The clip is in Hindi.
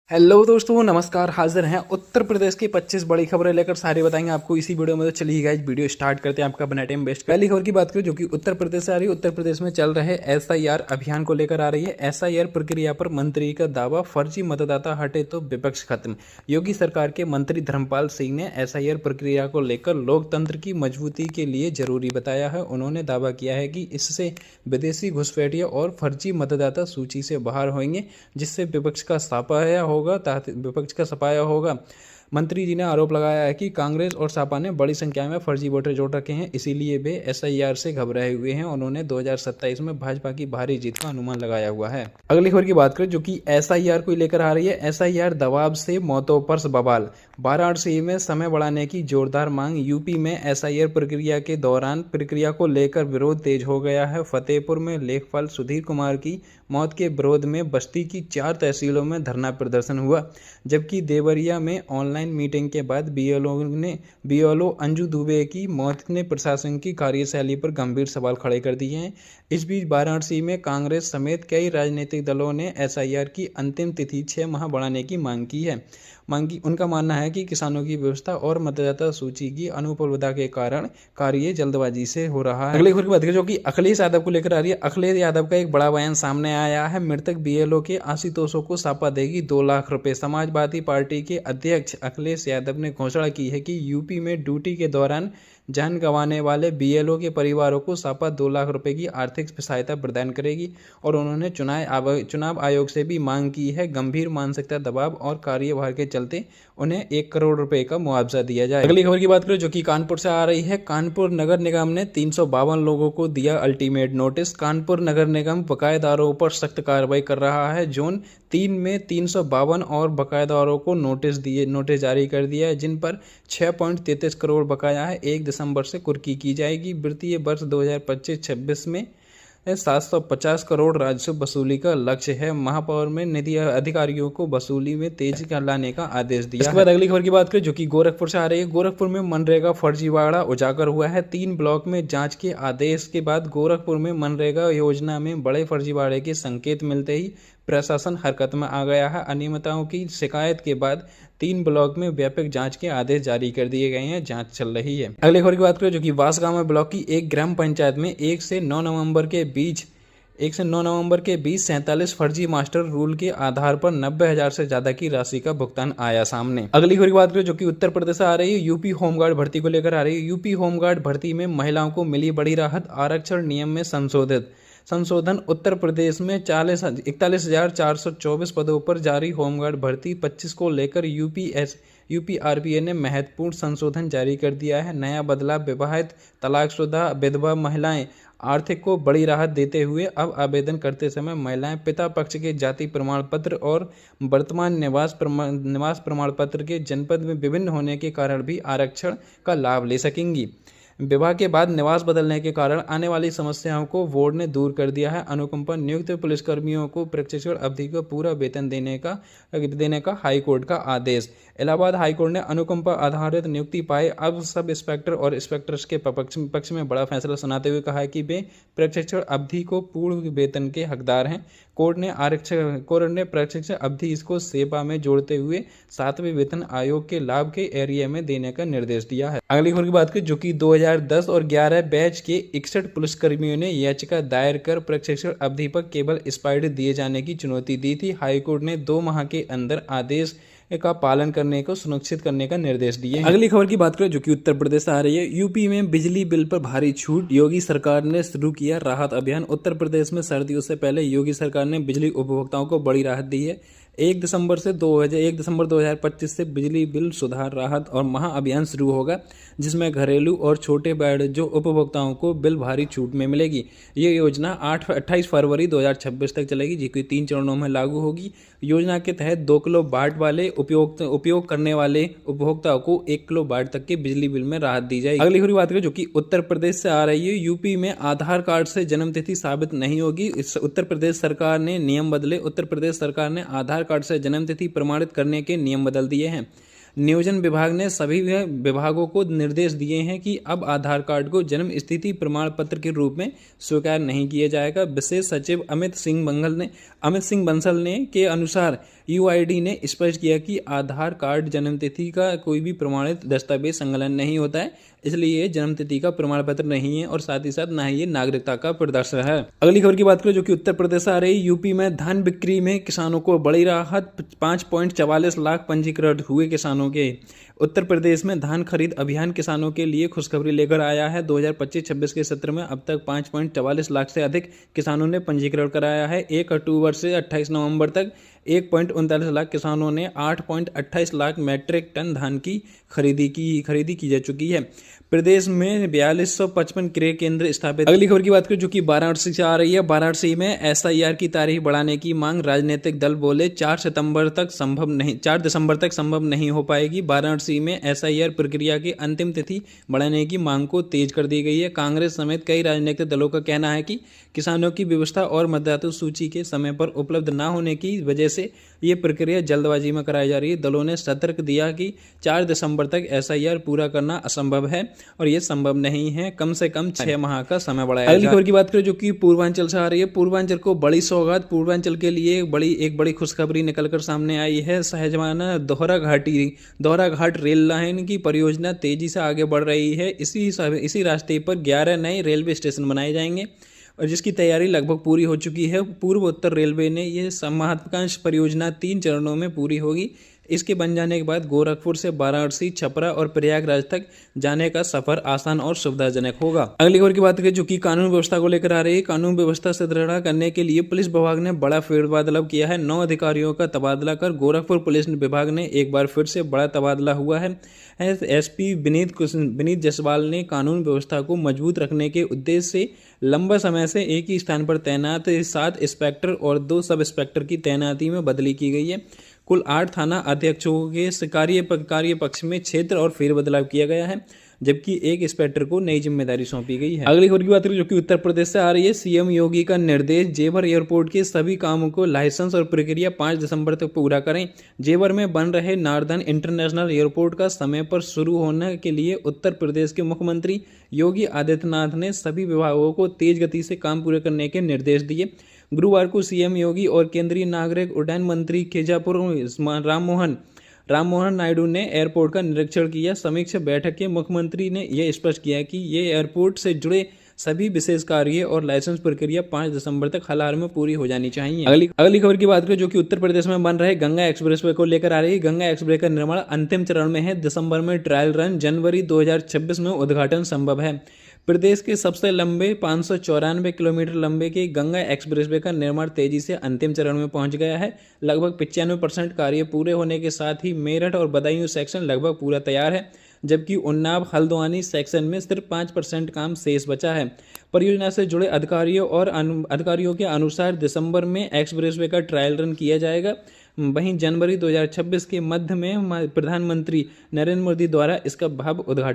हेलो दोस्तों, नमस्कार। हाजिर हैं उत्तर प्रदेश की 25 बड़ी खबरें लेकर, सारी बताएंगे आपको इसी वीडियो में। तो चलिए गाइस, वीडियो स्टार्ट करते हैं, आपका बना टाइम वेस्ट। पहली खबर की बात करें जो कि उत्तर प्रदेश से आ रही है। उत्तर प्रदेश में चल रहे एसआईआर अभियान को लेकर आ रही है। एसआईआर प्रक्रिया पर मंत्री का दावा, फर्जी मतदाता हटे तो विपक्ष खत्म। योगी सरकार के मंत्री धर्मपाल सिंह ने एसआईआर प्रक्रिया को लेकर लोकतंत्र की मजबूती के लिए जरूरी बताया है। उन्होंने दावा किया है कि इससे विदेशी घुसपैठिया और फर्जी मतदाता सूची से बाहर होंगे, जिससे विपक्ष का सफाया होगा। मंत्री जी ने आरोप लगाया है कि कांग्रेस और सपा ने बड़ी संख्या में फर्जी वोटर जोड़ रखे हैं, इसीलिए वे एसआईआर से घबराए हुए हैं। उन्होंने 2027 में भाजपा की भारी जीत का अनुमान लगाया हुआ है। अगली खबर की बात करें जो कि एसआईआर को लेकर आ रही है। एसआईआर दबाव से मौतों पर बवाल, वाराणसी में समय बढ़ाने की जोरदार मांग। यूपी में एसआईआर प्रक्रिया के दौरान प्रक्रिया को लेकर विरोध तेज हो गया है। फतेहपुर में लेखपाल सुधीर कुमार की मौत के विरोध में बस्ती की 4 तहसीलों में धरना प्रदर्शन हुआ, जबकि देवरिया में ऑनलाइन मीटिंग के बाद बीएलओ अंजू दुबे की मौत ने प्रशासन की कार्यशैली पर गंभीर सवाल खड़े कर दिए हैं। इस बीच वाराणसी में कांग्रेस समेत कई राजनीतिक दलों ने एसआईआर की अंतिम तिथि 6 माह बढ़ाने की मांग की है। उनका मानना है कि किसानों की व्यवस्था और मतदाता सूची की अनुपलब्धता के कारण कार्य जल्दबाजी से हो रहा है। अगली खबर की बात करें जो कि अखिलेश यादव को लेकर आ रही है। अखिलेश यादव का एक बड़ा बयान सामने आया है। मृतक बीएलओ के आशुतोषों को सपा देगी 2 लाख रुपए। समाजवादी पार्टी के अध्यक्ष अखिलेश यादव ने घोषणा की है कि यूपी में ड्यूटी के दौरान जान गंवाने वाले बीएलओ के परिवारों को सपा 2 लाख रुपए की आर्थिक सहायता प्रदान करेगी, और उन्होंने चुनाव आयोग से भी मांग की है गंभीर मानसिकता दबाव और कार्यभार के चलते उन्हें 1 करोड़ रुपए का मुआवजा दिया जाए। अगली खबर की बात करें जो कि कानपुर से आ रही है। कानपुर नगर निगम ने 352 लोगों को दिया अल्टीमेट नोटिस। कानपुर नगर निगम बकायेदारों पर सख्त कार्रवाई कर रहा है। जोन 3 में 352 और बकायेदारों को नोटिस जारी कर दिया है, जिन पर 6.33 करोड़ बकाया है। 1 दिसंबर से कुर्की की जाएगी। वित्तीय वर्ष 2025-26 में 750 करोड़ राजस्व वसूली का लक्ष्य है। महापौर में निधि अधिकारियों को वसूली में तेजी लाने का आदेश दिया। इसके बाद अगली खबर की बात करें जो कि गोरखपुर से आ रही है। गोरखपुर में मनरेगा फर्जीवाड़ा उजागर हुआ है। 3 ब्लॉक में जांच के आदेश के बाद गोरखपुर में मनरेगा योजना में बड़े फर्जीवाड़े के संकेत मिलते ही प्रशासन हरकत में आ गया है। अनियमितताओं की शिकायत के बाद 3 ब्लॉक में व्यापक जांच के आदेश जारी कर दिए गए हैं। जांच चल रही है। अगली खबर की बात करें जो कि बांसगांव ब्लॉक की एक ग्राम पंचायत में 1 से 9 नवंबर के बीच 47 फर्जी मास्टर रूल के आधार पर 90,000 से ज्यादा की राशि का भुगतान आया सामने। अगली खबर की बात करें जो कि उत्तर प्रदेश से आ रही है। यूपी होमगार्ड भर्ती को लेकर आ रही है। यूपी होमगार्ड भर्ती में महिलाओं को मिली बड़ी राहत। आरक्षण नियम में संशोधन। उत्तर प्रदेश में 41,424 पदों पर जारी होमगार्ड भर्ती 25 को लेकर यूपीआरपीए ने महत्वपूर्ण संशोधन जारी कर दिया है। नया बदलाव विवाहित, तलाकशुदा, विधवा महिलाएं आर्थिक को बड़ी राहत देते हुए अब आवेदन करते समय महिलाएं पिता पक्ष के जाति प्रमाण पत्र और वर्तमान निवास प्रमाण पत्र के जनपद में विभिन्न होने के कारण भी आरक्षण का लाभ ले सकेंगी। विवाह के बाद निवास बदलने के कारण आने वाली समस्याओं को बोर्ड ने दूर कर दिया है। अनुकंपा नियुक्त पुलिसकर्मियों को प्रशिक्षण अवधि का पूरा वेतन देने का हाईकोर्ट का आदेश। इलाहाबाद हाईकोर्ट ने अनुकंपा आधारित नियुक्ति पाए अब सब इंस्पेक्टर और इंस्पेक्टर्स के पक्ष में बड़ा फैसला सुनाते हुए कहा है कि वे प्रशिक्षण अवधि को पूर्ण वेतन के हकदार हैं। कोर्ट ने प्रशिक्षण अवधि इसको सेवा में जोड़ते हुए 7वें वेतन आयोग के लाभ के एरिया में देने का निर्देश दिया है। अगली खबर की बात करें जो कि 2010 और 11 बैच के 61 पुलिसकर्मियों ने याचिका दायर कर प्रशिक्षण अवधि पर केवल एक्सपायर्ड दिए जाने की चुनौती दी थी। हाईकोर्ट ने 2 माह के अंदर आदेश का पालन करने को सुनिश्चित करने का निर्देश दिए। अगली खबर की बात करें जो कि उत्तर प्रदेश से आ रही है। यूपी में बिजली बिल पर भारी छूट, योगी सरकार ने शुरू किया राहत अभियान। उत्तर प्रदेश में सर्दियों से पहले योगी सरकार ने बिजली उपभोक्ताओं को बड़ी राहत दी है। 1 दिसंबर 2025 से बिजली बिल सुधार राहत और महा अभियान शुरू होगा, जिसमें घरेलू और छोटे जो उपभोक्ताओं को बिल भारी छूट में मिलेगी। ये योजना 28 फरवरी 2026 तक चलेगी, जिसकी 3 चरणों में लागू होगी। योजना के तहत 2 किलो वाट वाले उपयोग करने वाले उपभोक्ताओं को 1 किलो वाट तक के बिजली बिल में राहत दी जाएगी। अगली खबर बात करें जो कि उत्तर प्रदेश से आ रही है। यूपी में आधार कार्ड से जन्मतिथि साबित नहीं होगी। उत्तर प्रदेश सरकार ने नियम बदले। उत्तर प्रदेश सरकार ने आधार कार्ड से जन्मतिथि प्रमाणित करने के नियम बदल दिए हैं। नियोजन विभाग ने सभी विभागों को निर्देश दिए हैं कि अब आधार कार्ड को जन्म स्थिति प्रमाण पत्र के रूप में स्वीकार नहीं किया जाएगा। विशेष सचिव अमित सिंह बंसल ने के अनुसार यूआईडी ने स्पष्ट किया कि आधार कार्ड जन्मतिथि का कोई भी प्रमाणित दस्तावेज संकलन नहीं होता है, इसलिए ये जन्मतिथि का प्रमाण पत्र नहीं है और साथ ही साथ ना ही ये नागरिकता का प्रदर्शन है। अगली खबर की बात करें जो कि उत्तर प्रदेश से आ रही। यूपी में धान बिक्री में किसानों को बड़ी राहत, 5.44 लाख पंजीकृत हुए किसानों के। उत्तर प्रदेश में धान खरीद अभियान किसानों के लिए खुशखबरी लेकर आया है। 2025-26 के सत्र में अब तक 5.44 लाख से अधिक किसानों ने पंजीकरण कराया है। 1 अक्टूबर से 28 नवंबर तक 1.39 लाख किसानों ने 8.28 लाख मैट्रिक टन धान की खरीदी की जा चुकी है। प्रदेश में 4255 क्रय केंद्र स्थापित। अगली खबर की बात करें जो कि वाराणसी से आ रही है। वाराणसी में एसआईआर की तारीख बढ़ाने की मांग, राजनीतिक दल बोले 4 दिसंबर तक संभव नहीं हो पाएगी। वाराणसी में एसआईआर प्रक्रिया की अंतिम तिथि बढ़ाने की मांग को तेज कर दी गई है। कांग्रेस समेत कई राजनीतिक दलों का कहना है कि किसानों की व्यवस्था और मतदाता सूची के समय पर उपलब्ध न होने की वजह से ये प्रक्रिया जल्दबाजी में कराई जा रही है। दलों ने सतर्क दिया कि 4 दिसंबर तक एसआईआर पूरा करना असंभव है और ये संभव नहीं है, कम से कम 6 माह का समय बढ़ाया जाए। अगली खबर की बात करें जो कि पूर्वांचल से आ रही है। पूर्वांचल को बड़ी सौगात, पूर्वांचल के लिए एक बड़ी खुशखबरी निकलकर सामने आई है। सहजवाना दोहरा घाट रेल लाइन की परियोजना तेजी से आगे बढ़ रही है। इसी रास्ते पर 11 नए रेलवे स्टेशन बनाए जाएंगे और जिसकी तैयारी लगभग पूरी हो चुकी है। पूर्व उत्तर रेलवे ने ये महत्वाकांक्षी परियोजना 3 चरणों में पूरी होगी। इसके बन जाने के बाद गोरखपुर से वाराणसी, छपरा और प्रयागराज तक जाने का सफर आसान और सुविधाजनक होगा। अगली खबर की बात करें जो कि कानून व्यवस्था को लेकर आ रही है। कानून व्यवस्था से दृढ़ करने के लिए पुलिस विभाग ने बड़ा फेरबदलाव किया है। 9 अधिकारियों का तबादला कर गोरखपुर पुलिस विभाग ने एक बार फिर से बड़ा तबादला हुआ है। एसपी विनीत जायसवाल ने कानून व्यवस्था को मजबूत रखने के उद्देश्य से लंबा समय से एक ही स्थान पर तैनात 7 इंस्पेक्टर और 2 सब इंस्पेक्टर की तैनाती में बदली की गई है। कुल 8 थाना अध्यक्षों के कार्य पक्ष में क्षेत्र और फेरबदलाव किया गया है, जबकि एक इंस्पेक्टर को नई जिम्मेदारी सौंपी गई है। अगली खबर की बात करें जो कि उत्तर प्रदेश से आ रही है। सीएम योगी का निर्देश, जेवर एयरपोर्ट के सभी कामों को लाइसेंस और प्रक्रिया 5 दिसंबर तक पूरा करें। जेवर में बन रहे नारदन इंटरनेशनल एयरपोर्ट का समय पर शुरू होने के लिए उत्तर प्रदेश के मुख्यमंत्री योगी आदित्यनाथ ने सभी विभागों को तेज गति से काम पूरे करने के निर्देश दिए। गुरुवार को सीएम योगी और केंद्रीय नागरिक उड्डयन मंत्री खेजापुर राममोहन नायडू ने एयरपोर्ट का निरीक्षण किया। समीक्षा बैठक के मुख्यमंत्री ने यह स्पष्ट किया कि ये एयरपोर्ट से जुड़े सभी विशेष कार्य और लाइसेंस प्रक्रिया 5 दिसंबर तक हाल में पूरी हो जानी चाहिए। अगली खबर की बात करें जो कि उत्तर प्रदेश में बन रहे गंगा एक्सप्रेसवे को लेकर आ रही है। गंगा एक्सप्रेस का निर्माण अंतिम चरण में है। दिसंबर में ट्रायल रन, जनवरी 2026 में उद्घाटन संभव है। प्रदेश के सबसे लंबे 594 किलोमीटर लंबे के गंगा एक्सप्रेसवे का निर्माण तेजी से अंतिम चरण में पहुंच गया है। लगभग 95% कार्य पूरे होने के साथ ही मेरठ और बदायूं सेक्शन लगभग पूरा तैयार है, जबकि उन्नाव हल्द्वानी सेक्शन में सिर्फ 5% काम शेष बचा है। परियोजना से जुड़े अधिकारियों के अनुसार दिसंबर में एक्सप्रेसवे का ट्रायल रन किया जाएगा। वहीं जनवरी 2026 के मध्य में प्रधानमंत्री नरेंद्र मोदी द्वारा इसका भव्य उद्घाटन